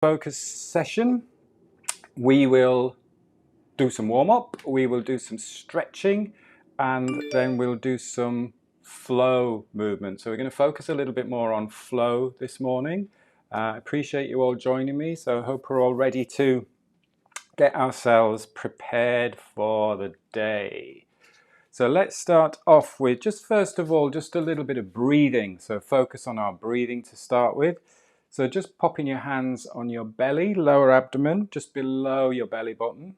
Focus session. We will do some warm-up, we will do some stretching, and then we'll do some flow movement. So we're going to focus a little bit more on flow this morning. I appreciate you all joining me, so I hope we're all ready to get ourselves prepared for the day. So let's start off with just first of all just a little bit of breathing. So focus on our breathing to start with. So just popping your hands on your belly, lower abdomen, just below your belly button.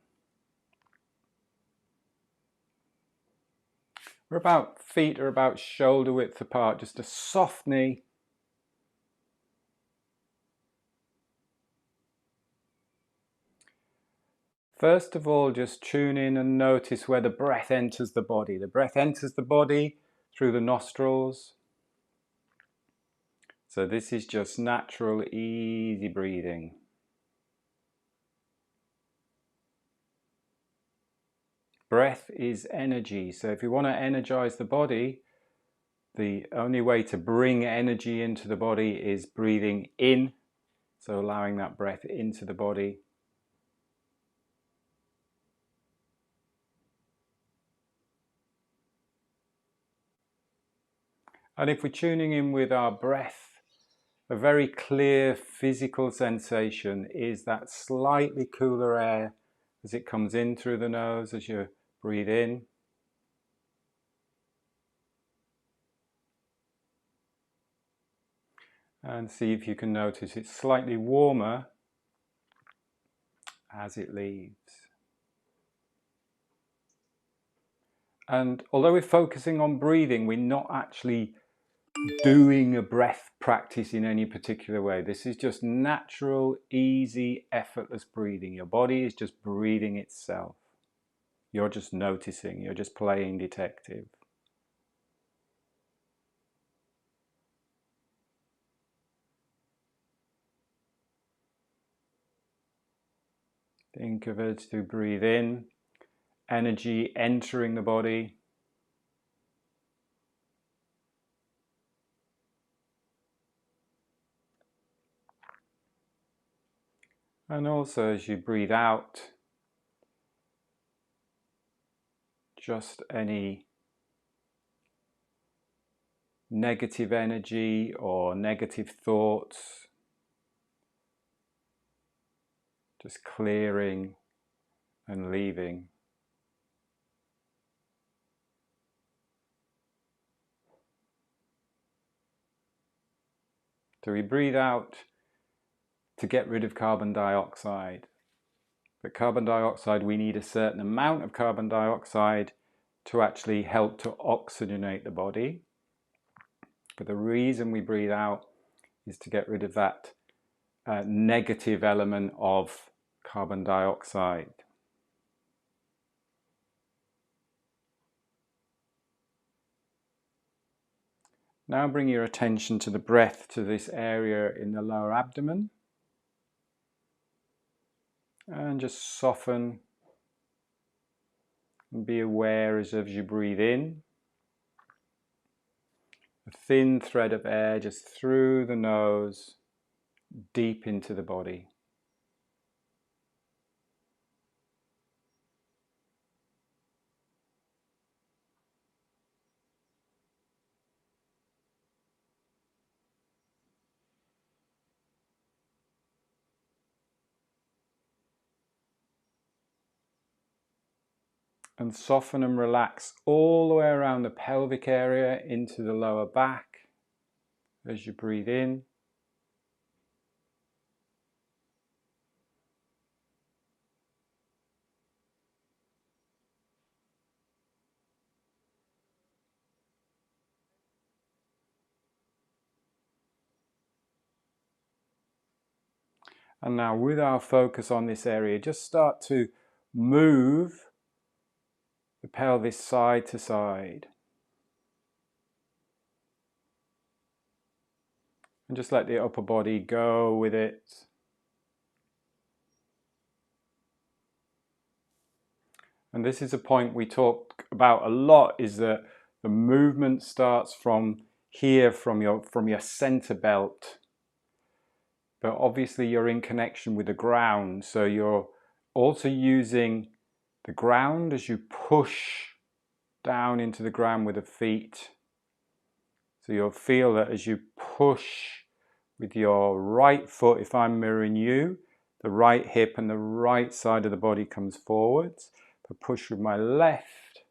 Feet are about shoulder width apart, just a soft knee. First of all, just tune in and notice where the breath enters the body. The breath enters the body through the nostrils. So this is just natural, easy breathing. Breath is energy, so if you want to energize the body, the only way to bring energy into the body is breathing in, so allowing that breath into the body. And if we're tuning in with our breath, a very clear physical sensation is that slightly cooler air as it comes in through the nose as you breathe in. And see if you can notice it's slightly warmer as it leaves. And although we're focusing on breathing, we're not actually doing a breath practice in any particular way. This is just natural, easy, effortless breathing. Your body is just breathing itself. You're just noticing, you're just playing detective. Think of it to breathe in, energy entering the body. And also as you breathe out, just any negative energy or negative thoughts, just clearing and leaving. So we breathe out to get rid of carbon dioxide. But carbon dioxide, we need a certain amount of carbon dioxide to actually help to oxygenate the body. But the reason we breathe out is to get rid of that negative element of carbon dioxide. Now bring your attention to the breath, to this area in the lower abdomen. And just soften and be aware as you breathe in. A thin thread of air just through the nose, deep into the body. And soften and relax all the way around the pelvic area into the lower back as you breathe in. And now with our focus on this area, just start to move the pelvis side to side. And just let the upper body go with it. And this is a point we talk about a lot, is that the movement starts from here, from your center belt. but obviously you're in connection with the ground. So you're also using the ground as you push down into the ground with the feet. So you'll feel that as you push with your right foot, if I'm mirroring you, the right hip and the right side of the body comes forwards. If I push with my left,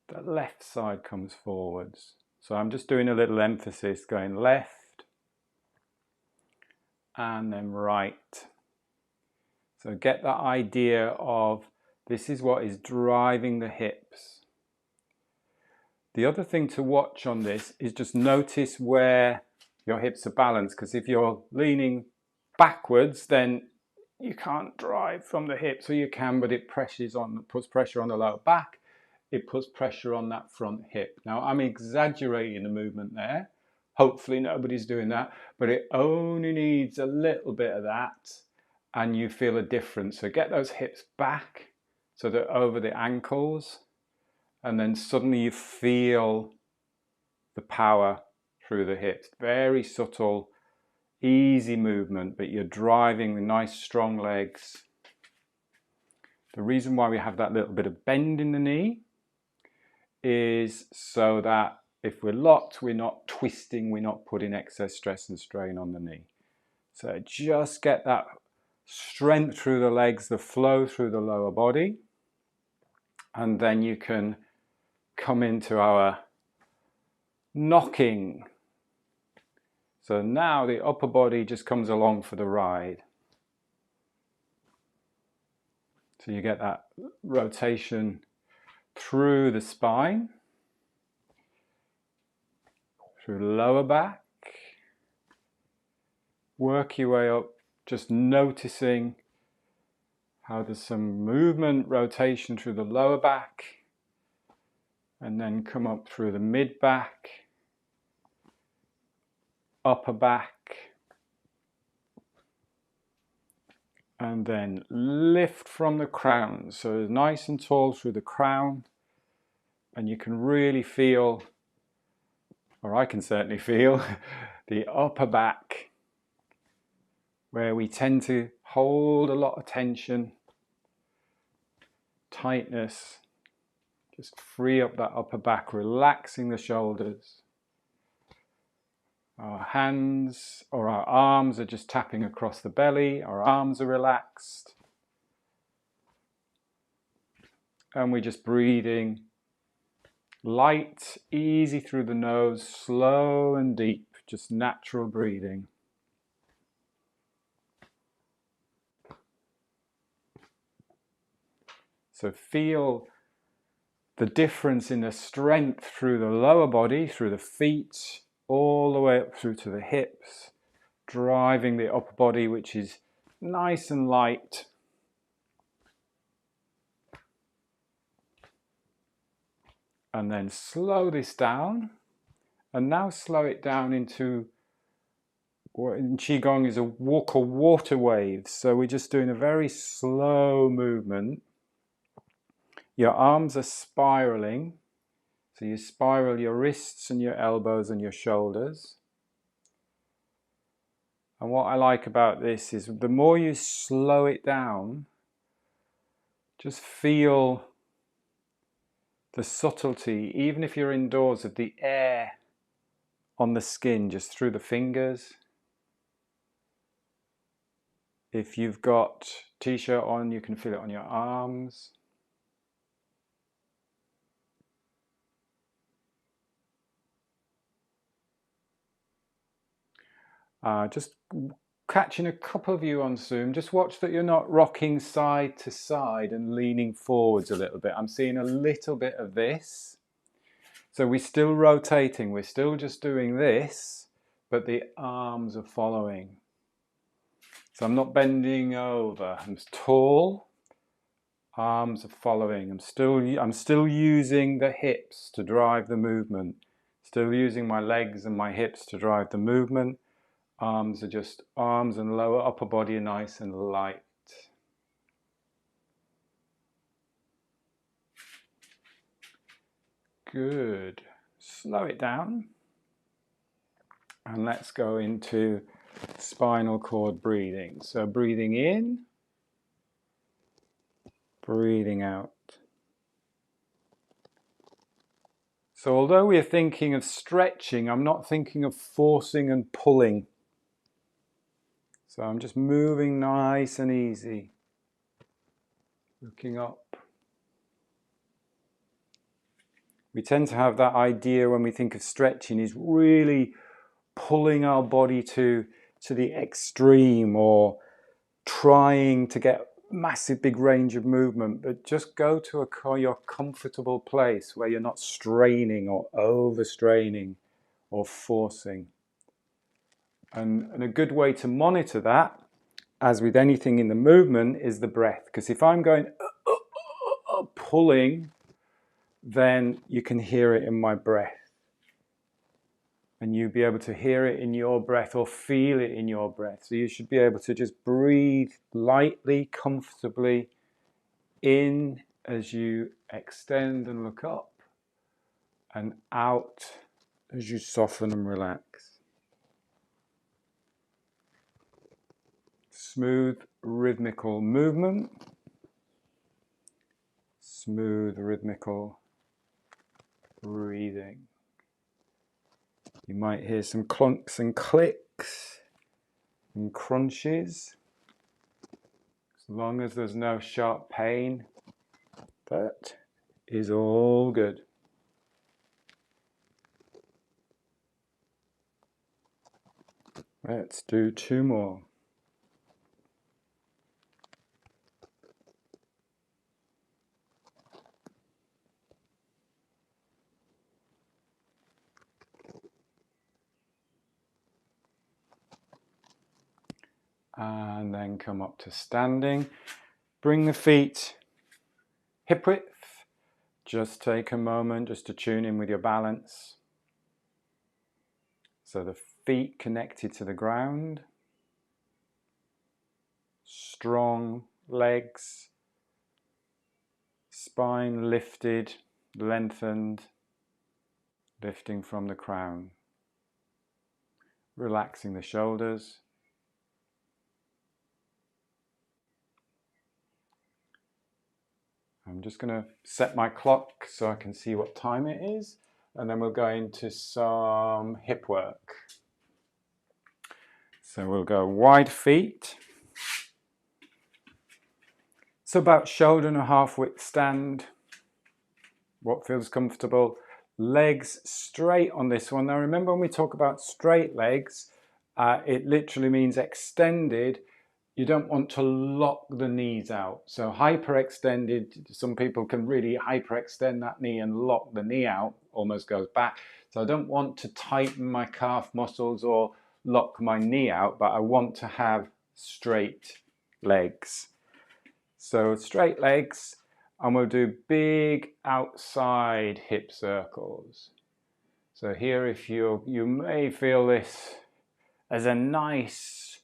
the left side comes forwards. So I'm just doing a little emphasis, going left and then right. So get that idea of this is what is driving the hips. The other thing to watch on this is just notice where your hips are balanced, because if you're leaning backwards, then you can't drive from the hips, or you can, but it puts pressure on the lower back. It puts pressure on that front hip. Now, I'm exaggerating the movement there. Hopefully nobody's doing that, but it only needs a little bit of that and you feel a difference. So get those hips back so they're over the ankles, and then suddenly you feel the power through the hips. Very subtle, easy movement, but you're driving the nice strong legs. The reason why we have that little bit of bend in the knee is so that if we're locked, we're not twisting, we're not putting excess stress and strain on the knee. So just get that strength through the legs, the flow through the lower body, and then you can come into our knocking. So now the upper body just comes along for the ride. So you get that rotation through the spine, through the lower back. Work your way up, just noticing how there's some movement, rotation through the lower back, and then come up through the mid back, upper back, and then lift from the crown. So nice and tall through the crown, and you can really feel, or I can certainly feel, the upper back, where we tend to hold a lot of tension, tightness. Just free up that upper back, relaxing the shoulders. Our hands or our arms are just tapping across the belly. Our arms are relaxed. And we're just breathing light, easy through the nose, slow and deep, just natural breathing. So feel the difference in the strength through the lower body, through the feet, all the way up through to the hips, driving the upper body, which is nice and light. And then slow this down, and now slow it down into what in Qigong is a water wave. So we're just doing a very slow movement. Your arms are spiraling, so you spiral your wrists and your elbows and your shoulders. And what I like about this is the more you slow it down, just feel the subtlety, even if you're indoors, of the air on the skin, just through the fingers. If you've got t-shirt on, you can feel it on your arms. Just catching a couple of you on Zoom. Just watch that you're not rocking side to side and leaning forwards a little bit. I'm seeing a little bit of this. So we're still rotating. We're still just doing this, but the arms are following. So I'm not bending over. I'm tall. Arms are following. I'm still using the hips to drive the movement. Still using my legs and my hips to drive the movement. Arms are just arms, and lower upper body are nice and light. Good. Slow it down. And let's go into spinal cord breathing. So breathing in, breathing out. So although we're thinking of stretching, I'm not thinking of forcing and pulling. So I'm just moving nice and easy, looking up. We tend to have that idea when we think of stretching is really pulling our body to the extreme or trying to get massive big range of movement, but just go to your comfortable place where you're not straining or overstraining or forcing. And a good way to monitor that, as with anything in the movement, is the breath. Because if I'm going pulling, then you can hear it in my breath. And you'll be able to hear it in your breath or feel it in your breath. So you should be able to just breathe lightly, comfortably in as you extend and look up, and out as you soften and relax. Smooth, rhythmical movement. Smooth, rhythmical breathing. You might hear some clunks and clicks and crunches. As long as there's no sharp pain, that is all good. Let's do 2 more. And then come up to standing. Bring the feet hip width. Just take a moment just to tune in with your balance. So the feet connected to the ground. Strong legs. Spine lifted, lengthened, lifting from the crown. Relaxing the shoulders. I'm just going to set my clock so I can see what time it is, and then we'll go into some hip work. So we'll go wide feet. So about shoulder and a half width stand. What feels comfortable. Legs straight on this one. Now remember, when we talk about straight legs, it literally means extended. You don't want to lock the knees out. So hyperextended, some people can really hyperextend that knee and lock the knee out, almost goes back. So I don't want to tighten my calf muscles or lock my knee out, but I want to have straight legs. So straight legs, and we'll do big outside hip circles. So here, if you may feel this as a nice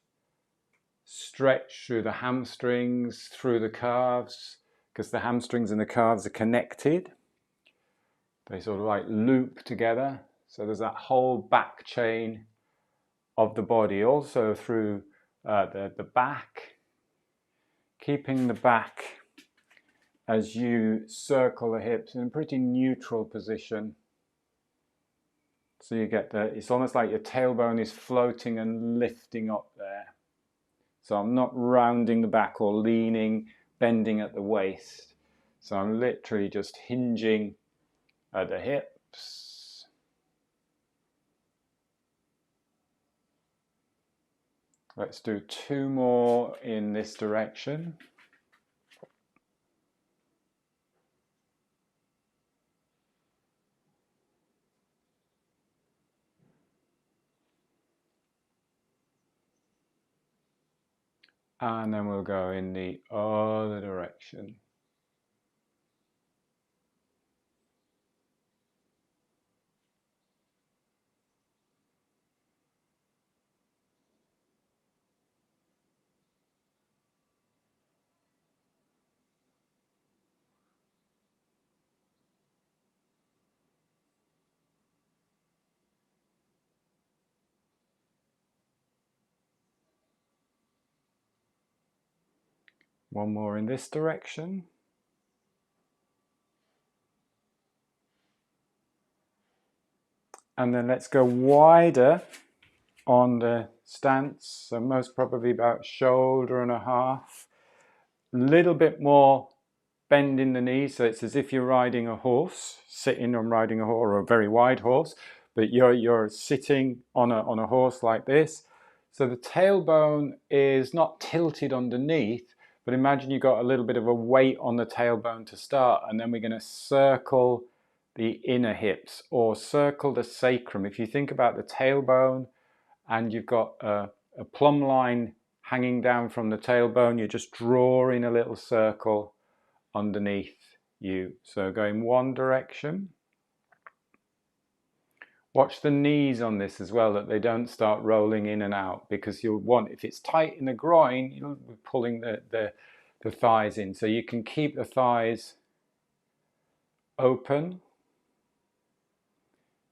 stretch through the hamstrings, through the calves, because the hamstrings and the calves are connected. They sort of like loop together. So there's that whole back chain of the body, also through the back, keeping the back as you circle the hips in a pretty neutral position. So you get it's almost like your tailbone is floating and lifting up there. So I'm not rounding the back or leaning, bending at the waist. So I'm literally just hinging at the hips. Let's do 2 more in this direction. And then we'll go in the other direction. One more in this direction. And then let's go wider on the stance, so most probably about shoulder and a half. A little bit more bend in the knees, so it's as if you're riding a horse, sitting on riding a horse, or a very wide horse, but you're sitting on a horse like this. So the tailbone is not tilted underneath, but imagine you've got a little bit of a weight on the tailbone to start, and then we're going to circle the inner hips or circle the sacrum. If you think about the tailbone and you've got a plumb line hanging down from the tailbone, you're just drawing a little circle underneath you. So going one direction. Watch the knees on this as well, that they don't start rolling in and out, because you'll want, if it's tight in the groin, you'll be pulling the thighs in. So you can keep the thighs open.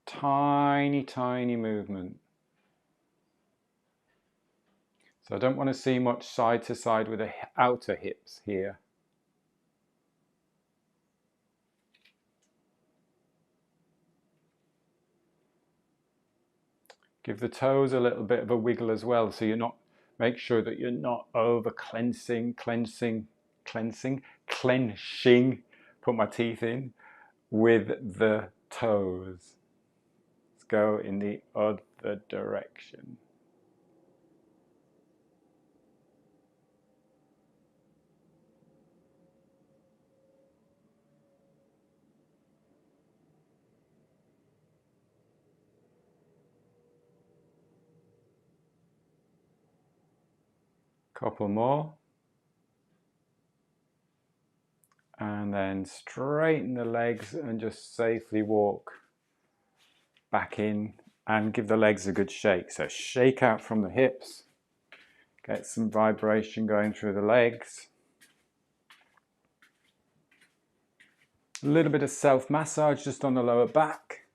Tiny, tiny movement. So I don't want to see much side to side with the outer hips here. Give the toes a little bit of a wiggle as well, so you're not, make sure that you're not over clenching, put my teeth in, with the toes. Let's go in the other direction. Couple more. And then straighten the legs and just safely walk back in and give the legs a good shake. So shake out from the hips, get some vibration going through the legs. A little bit of self-massage just on the lower back.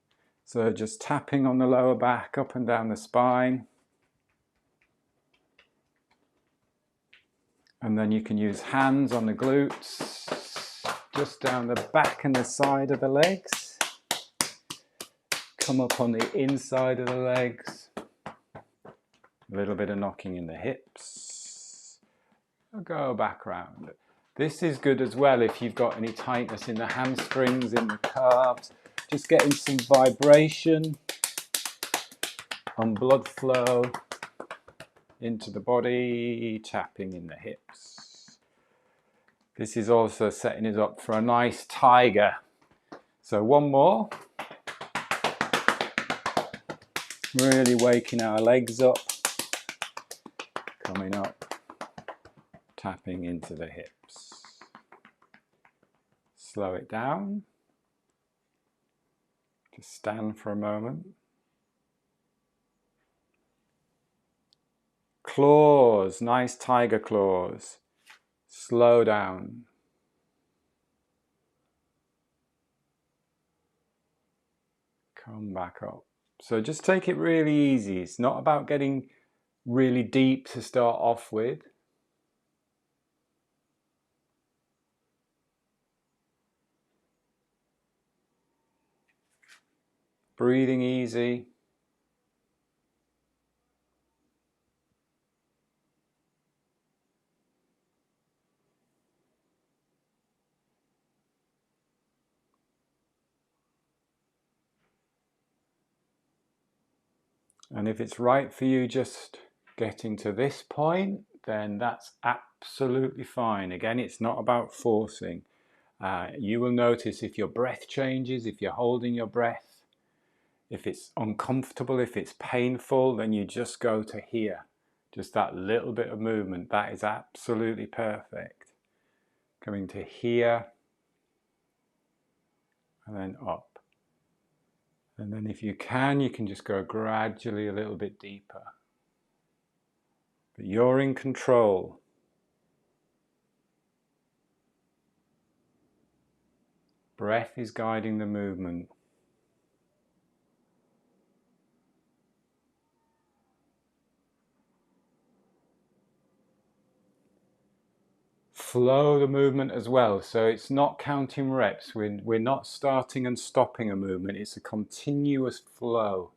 So just tapping on the lower back, up and down the spine. And then you can use hands on the glutes, just down the back and the side of the legs. Come up on the inside of the legs. A little bit of knocking in the hips. Go back round. This is good as well if you've got any tightness in the hamstrings, in the calves. Just getting some vibration on blood flow into the body, tapping in the hips. This is also setting us up for a nice tiger. So one more. Really waking our legs up, coming up, tapping into the hips. Slow it down. Just stand for a moment. Claws, nice tiger claws. Slow down. Come back up. So just take it really easy. It's not about getting really deep to start off with. Breathing easy. And if it's right for you just getting to this point, then that's absolutely fine. Again, it's not about forcing. You will notice if your breath changes, if you're holding your breath, if it's uncomfortable, if it's painful, then you just go to here. Just that little bit of movement, that is absolutely perfect. Coming to here, and then up. And then if you can just go gradually a little bit deeper. But you're in control. Breath is guiding the movement. flow the movement as well. So it's not counting reps. We're not starting and stopping a movement. It's a continuous flow.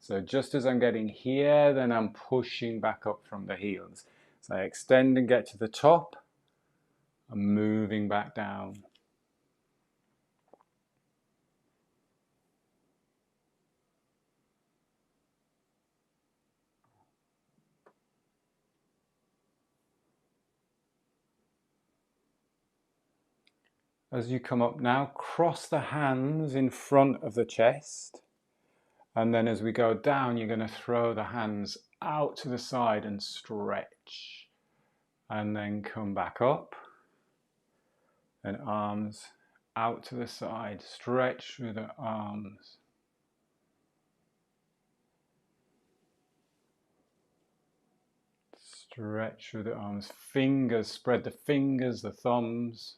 So just as I'm getting here, then I'm pushing back up from the heels. So I extend and get to the top. I'm moving back down. As you come up now, cross the hands in front of the chest. And then as we go down, you're going to throw the hands out to the side and stretch. And then come back up. And arms out to the side. Stretch through the arms. Stretch through the arms. Fingers, spread the fingers, the thumbs.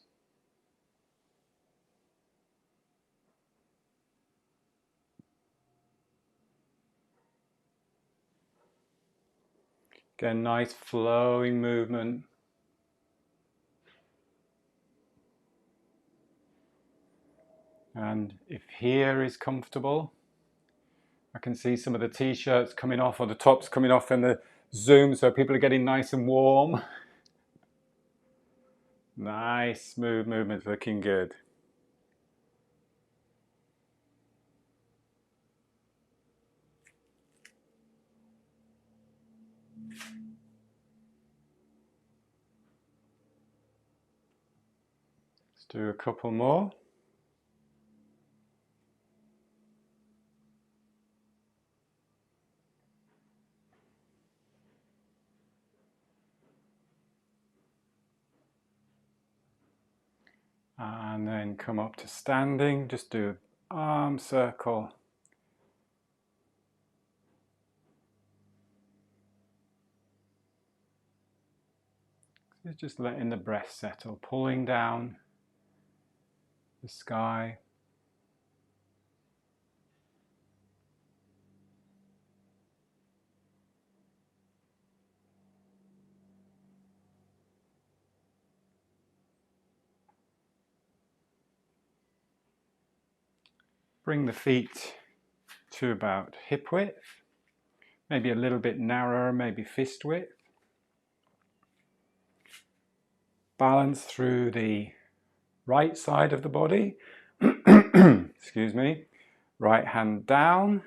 Again, nice flowing movement. And if here is comfortable, I can see some of the t-shirts coming off or the tops coming off in the Zoom, so people are getting nice and warm. Nice, smooth movements, looking good. Let's do a couple more. And then come up to standing, just do an arm circle. Just letting the breath settle, pulling down the sky. Bring the feet to about hip width, maybe a little bit narrower, maybe fist width. Balance through the right side of the body. Excuse me. Right hand down.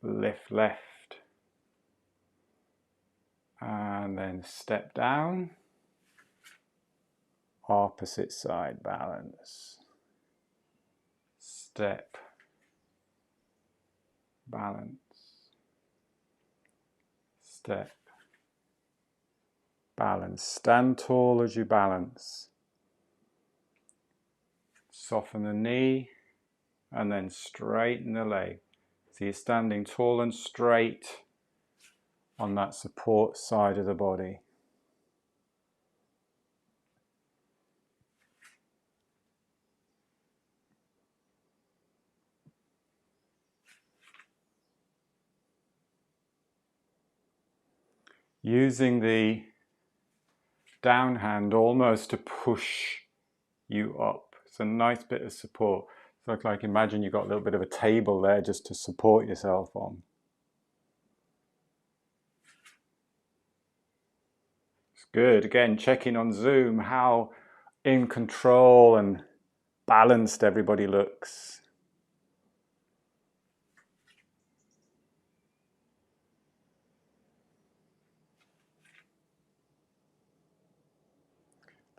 Lift left. And then step down. Opposite side balance. Step. Balance. Step. Balance. Stand tall as you balance. Soften the knee and then straighten the leg. So you're standing tall and straight on that support side of the body. Using the down hand almost to push you up. It's a nice bit of support. It's like imagine you've got a little bit of a table there just to support yourself on. It's good. Again, checking on Zoom how in control and balanced everybody looks.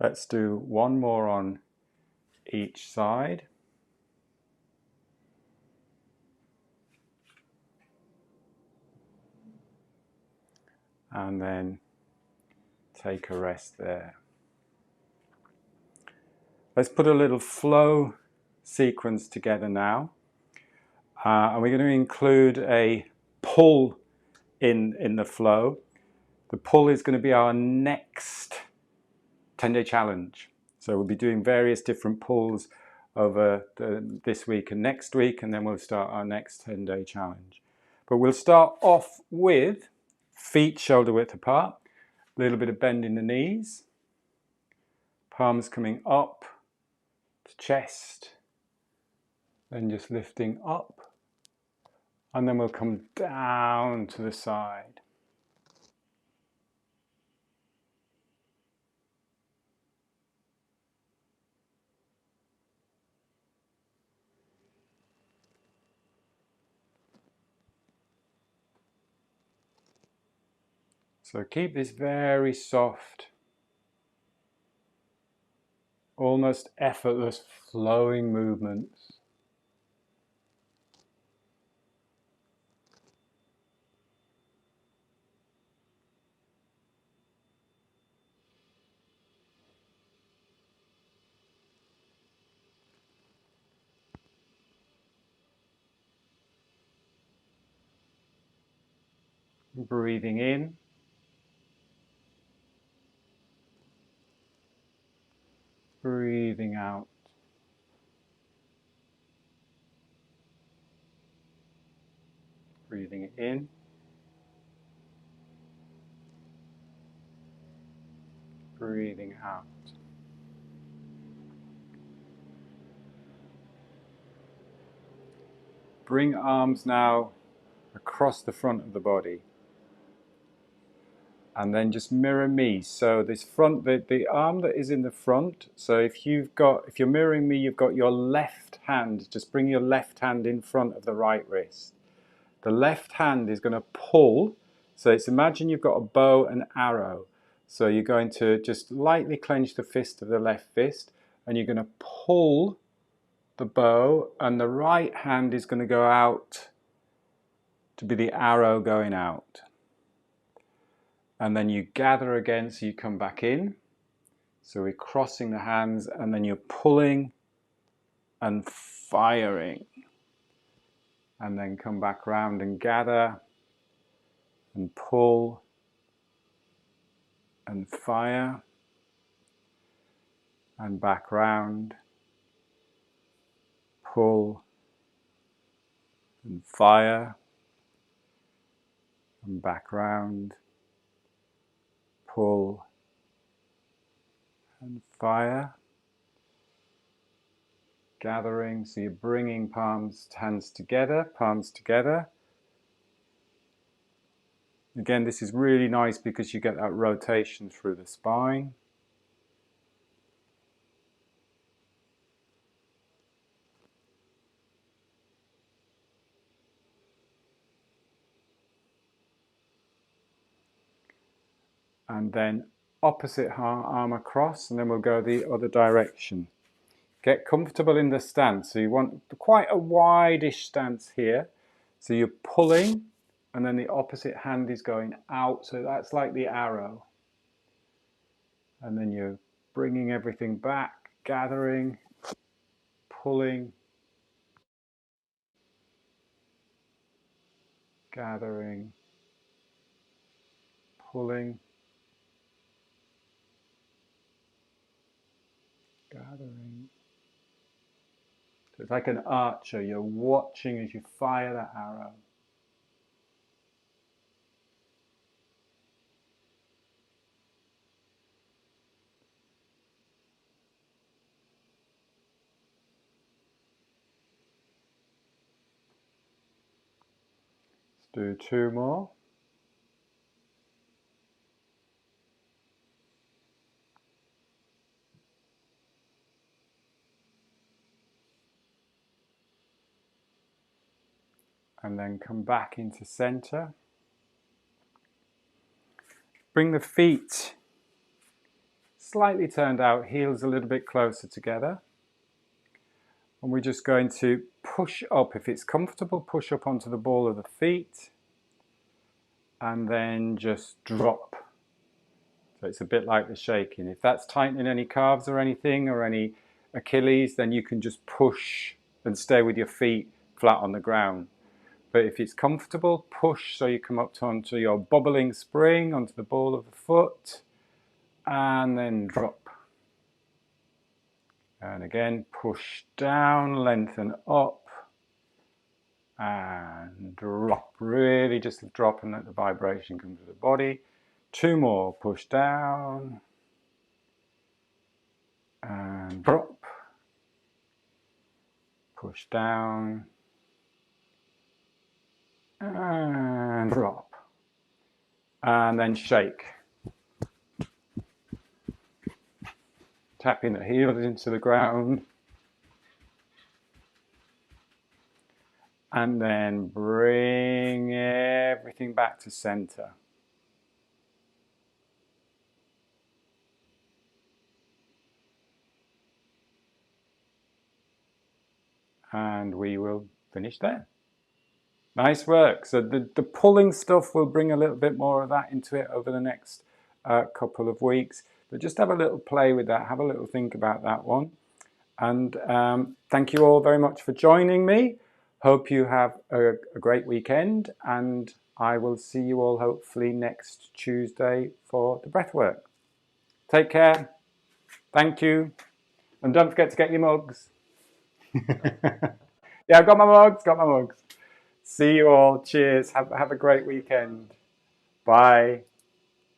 Let's do one more on each side. And then take a rest there. Let's put a little flow sequence together now. And we're going to include a pull in the flow. The pull is going to be our next 10-day challenge. So we'll be doing various different pulls over this week and next week, and then we'll start our next 10-day challenge. But we'll start off with feet shoulder width apart, A little bit of bend in the knees. Palms coming up to chest. Then just lifting up. And then we'll come down to the side. So keep this very soft, almost effortless flowing movements. Breathing in. Breathing out. Breathing in. Breathing out. Bring arms now across the front of the body. And then just mirror me. So this front, the arm that is in the front. So if you're mirroring me, you've got your left hand. Just bring your left hand in front of the right wrist. The left hand is going to pull. So it's imagine you've got a bow and arrow. So you're going to just lightly clench the fist of the left fist, and you're going to pull the bow, and the right hand is going to go out to be the arrow going out. And then you gather again, so you come back in. So we're crossing the hands, and then you're pulling and firing. And then come back round and gather and pull and fire. And back round, pull and fire. And back round, pull and fire. Gathering, so you're bringing hands together, palms together. Again, this is really nice because you get that rotation through the spine. And then opposite arm across, and then we'll go the other direction. Get comfortable in the stance. So you want quite a wide-ish stance here. So you're pulling, and then the opposite hand is going out. So that's like the arrow. And then you're bringing everything back, gathering, pulling, gathering, pulling, gathering. So it's like an archer. You're watching as you fire that arrow. Let's do 2 more. And then come back into center. Bring the feet slightly turned out, heels a little bit closer together. And we're just going to push up. If it's comfortable, push up onto the ball of the feet. And then just drop. So it's a bit like the shaking. If that's tightening any calves or anything, or any Achilles, then you can just push and stay with your feet flat on the ground. But if it's comfortable, push so you come up onto your bobbling spring, onto the ball of the foot, and then drop. And again, push down, lengthen up, and drop. Really just drop and let the vibration come to the body. 2 more. Push down and drop. Push down and drop. And then shake. Tapping the heels into the ground. And then bring everything back to center. And we will finish there. Nice work. So the pulling stuff, will bring a little bit more of that into it over the next couple of weeks. But just have a little play with that. Have a little think about that one. And thank you all very much for joining me. Hope you have a great weekend. And I will see you all hopefully next Tuesday for the breathwork. Take care. Thank you. And don't forget to get your mugs. Yeah, I've got my mugs, See you all. Cheers. Have a great weekend. Bye.